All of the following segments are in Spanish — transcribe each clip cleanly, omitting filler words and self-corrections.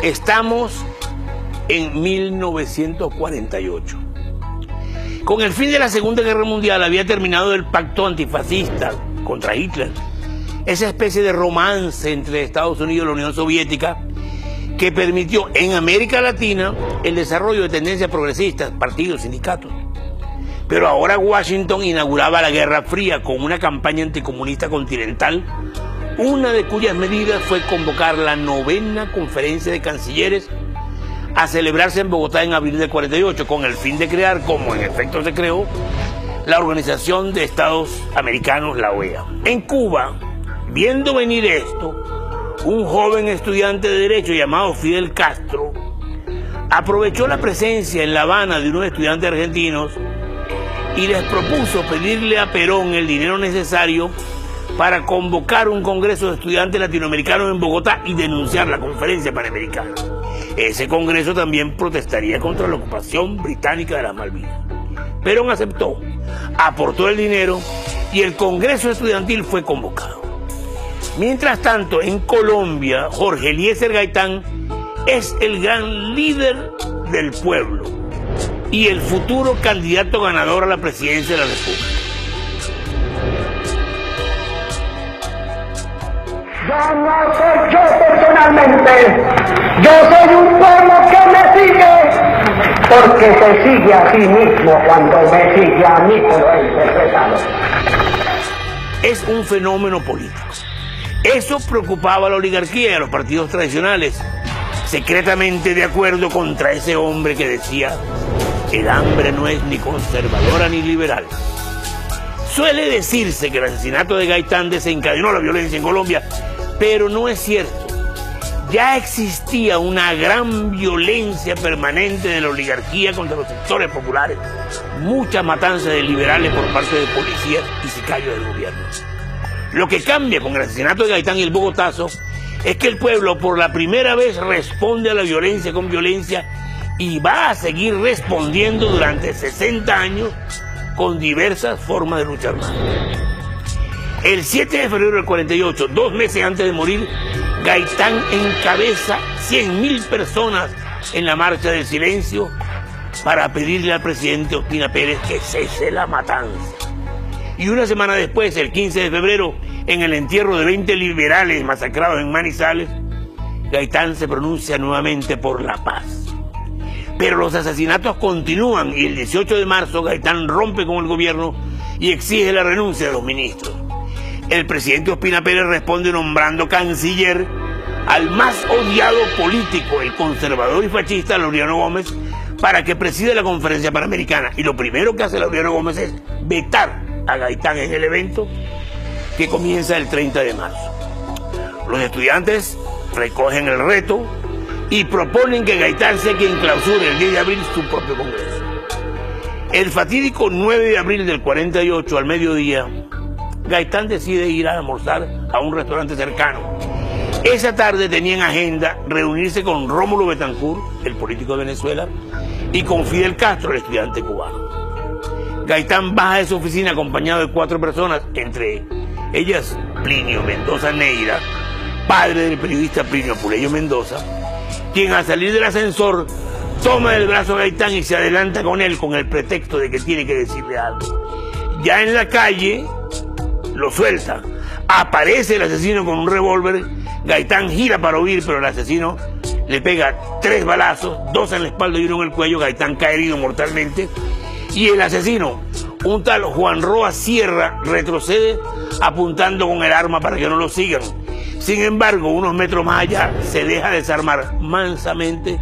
Estamos en 1948. Con el fin de la Segunda Guerra Mundial había terminado el pacto antifascista contra Hitler, esa especie de romance entre Estados Unidos y la Unión Soviética que permitió en América Latina el desarrollo de tendencias progresistas, partidos, sindicatos. Pero ahora Washington inauguraba la Guerra Fría con una campaña anticomunista continental, una de cuyas medidas fue convocar la 9ª Conferencia de Cancilleres a celebrarse en Bogotá en abril del 48, con el fin de crear, como en efecto se creó, la Organización de Estados Americanos, la OEA. En Cuba, viendo venir esto, un joven estudiante de Derecho llamado Fidel Castro aprovechó la presencia en La Habana de unos estudiantes argentinos y les propuso pedirle a Perón el dinero necesario para convocar un congreso de estudiantes latinoamericanos en Bogotá y denunciar la conferencia panamericana. Ese congreso también protestaría contra la ocupación británica de las Malvinas. Perón aceptó, aportó el dinero y el congreso estudiantil fue convocado. Mientras tanto, en Colombia, Jorge Eliezer Gaitán es el gran líder del pueblo y el futuro candidato ganador a la presidencia de la República. Yo no soy yo personalmente, yo soy un pueblo que me sigue, porque se sigue a sí mismo cuando me sigue a mí, pero he interpretado. Es un fenómeno político. Eso preocupaba a la oligarquía y a los partidos tradicionales, secretamente de acuerdo contra ese hombre que decía: el hambre no es ni conservadora ni liberal. Suele decirse que el asesinato de Gaitán desencadenó la violencia en Colombia, pero no es cierto. Ya existía una gran violencia permanente de la oligarquía contra los sectores populares, mucha matanza de liberales por parte de policías y sicarios del gobierno. Lo que cambia con el asesinato de Gaitán y el Bogotazo es que el pueblo por la primera vez responde a la violencia con violencia y va a seguir respondiendo durante 60 años con diversas formas de lucha armada. El 7 de febrero del 48, 2 meses antes de morir, Gaitán encabeza 100.000 personas en la Marcha del Silencio para pedirle al presidente Ospina Pérez que cese la matanza. Y una semana después, el 15 de febrero, en el entierro de 20 liberales masacrados en Manizales, Gaitán se pronuncia nuevamente por la paz. Pero los asesinatos continúan y el 18 de marzo Gaitán rompe con el gobierno y exige la renuncia de los ministros. El presidente Ospina Pérez responde nombrando canciller al más odiado político, el conservador y fascista Laureano Gómez, para que presida la conferencia panamericana. Y lo primero que hace Laureano Gómez es vetar a Gaitán en el evento que comienza el 30 de marzo. Los estudiantes recogen el reto y proponen que Gaitán sea quien clausure el 10 de abril su propio congreso. El fatídico 9 de abril del 48 al mediodía, Gaitán decide ir a almorzar a un restaurante cercano. Esa tarde tenía en agenda reunirse con Rómulo Betancourt, el político de Venezuela, y con Fidel Castro, el estudiante cubano. Gaitán baja de su oficina acompañado de 4 personas, entre ellas Plinio Mendoza Neira, padre del periodista Plinio Puleyo Mendoza, quien al salir del ascensor toma del brazo a Gaitán y se adelanta con él con el pretexto de que tiene que decirle algo. Ya en la calle lo suelta, aparece el asesino con un revólver, Gaitán gira para huir, pero el asesino le pega 3 balazos, 2 en la espalda y 1 en el cuello. Gaitán cae herido mortalmente y el asesino, un tal Juan Roa Sierra, retrocede apuntando con el arma para que no lo sigan. Sin embargo, unos metros más allá se deja desarmar mansamente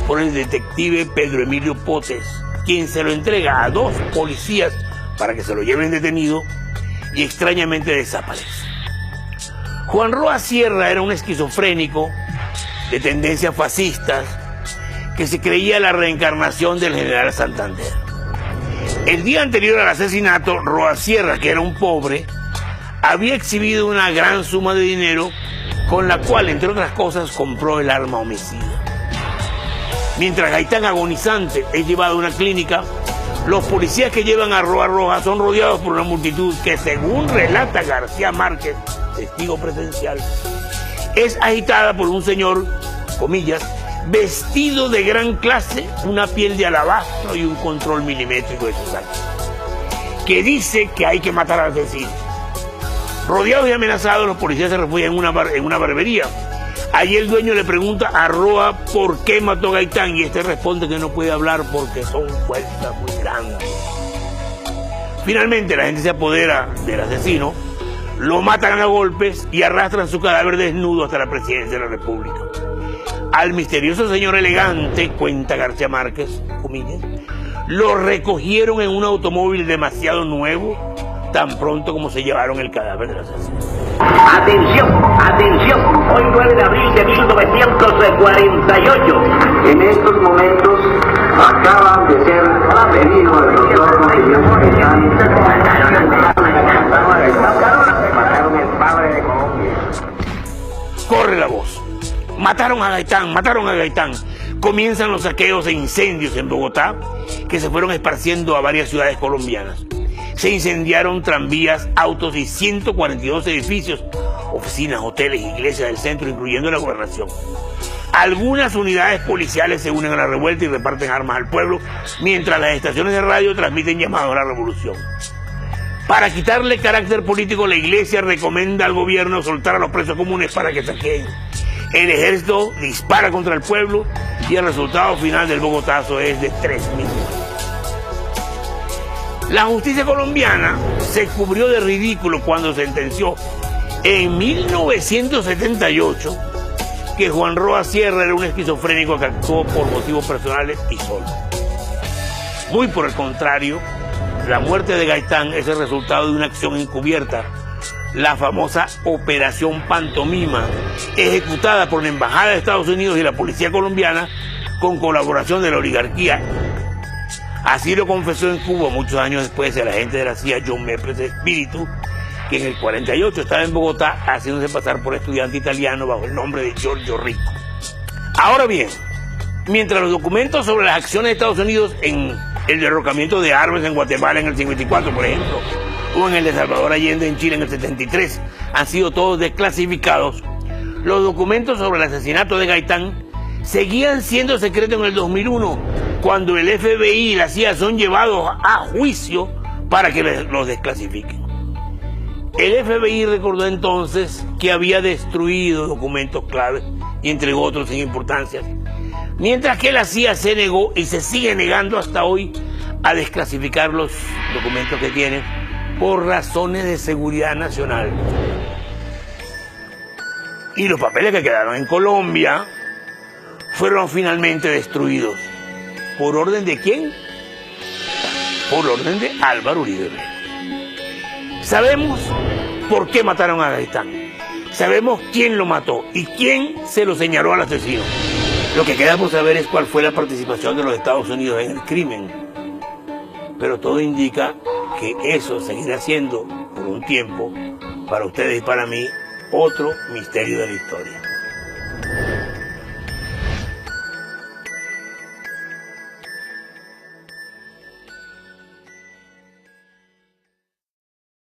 por el detective Pedro Emilio Potes, quien se lo entrega a 2 policías para que se lo lleven detenido y extrañamente desaparece. Juan Roa Sierra era un esquizofrénico de tendencias fascistas que se creía la reencarnación del general Santander. El día anterior al asesinato, Roa Sierra, que era un pobre, había exhibido una gran suma de dinero con la cual, entre otras cosas, compró el arma homicida. Mientras Gaitán, agonizante, es llevado a una clínica, los policías que llevan a Roa Roja son rodeados por una multitud que, según relata García Márquez, testigo presencial, es agitada por un señor comillas, vestido de gran clase, una piel de alabastro y un control milimétrico de sus actos, que dice que hay que matar al asesino. Rodeados y amenazados, los policías se refugian en una barbería. Allí el dueño le pregunta a Roa por qué mató a Gaitán y este responde que no puede hablar porque son fuerzas muy grandes. Finalmente la gente se apodera del asesino, lo matan a golpes y arrastran su cadáver desnudo hasta la presidencia de la República. Al misterioso señor elegante, cuenta García Márquez, comillas, lo recogieron en un automóvil demasiado nuevo, tan pronto como se llevaron el cadáver del asesino. Atención, atención, hoy 9 de abril de 1948. En estos momentos acaba de ser pedido el doctor mataron el padre de Colombia. Corre la voz. Mataron a Gaitán, mataron a Gaitán. Comienzan los saqueos e incendios en Bogotá que se fueron esparciendo a varias ciudades colombianas. Se incendiaron tranvías, autos y 142 edificios, oficinas, hoteles, iglesias del centro, incluyendo la gobernación. Algunas unidades policiales se unen a la revuelta y reparten armas al pueblo, mientras las estaciones de radio transmiten llamados a la revolución. Para quitarle carácter político, la iglesia recomienda al gobierno soltar a los presos comunes para que saqueen. El ejército dispara contra el pueblo y el resultado final del Bogotazo es de 3.000 muertos. La justicia colombiana se cubrió de ridículo cuando sentenció en 1978 que Juan Roa Sierra era un esquizofrénico que actuó por motivos personales y solo. Muy por el contrario, la muerte de Gaitán es el resultado de una acción encubierta, la famosa Operación Pantomima, ejecutada por la Embajada de Estados Unidos y la Policía Colombiana con colaboración de la oligarquía. Así lo confesó en Cuba muchos años después el agente de la CIA John Meples Espíritu, que en el 48 estaba en Bogotá haciéndose pasar por estudiante italiano bajo el nombre de Giorgio Rico. Ahora bien, mientras los documentos sobre las acciones de Estados Unidos en el derrocamiento de Arbenz en Guatemala en el 54, por ejemplo, o en el de Salvador Allende en Chile en el 73, han sido todos desclasificados, los documentos sobre el asesinato de Gaitán seguían siendo secretos en el 2001, cuando el FBI y la CIA son llevados a juicio para que los desclasifiquen. El FBI recordó entonces que había destruido documentos claves y entregó otros sin importancia, mientras que la CIA se negó y se sigue negando hasta hoy a desclasificar los documentos que tienen por razones de seguridad nacional. Y los papeles que quedaron en Colombia fueron finalmente destruidos. ¿Por orden de quién? Por orden de Álvaro Uribe Vélez. Sabemos por qué mataron a Gaitán. Sabemos quién lo mató y quién se lo señaló al asesino. Lo que queda por saber es cuál fue la participación de los Estados Unidos en el crimen. Pero todo indica que eso seguirá siendo, por un tiempo, para ustedes y para mí, otro misterio de la historia.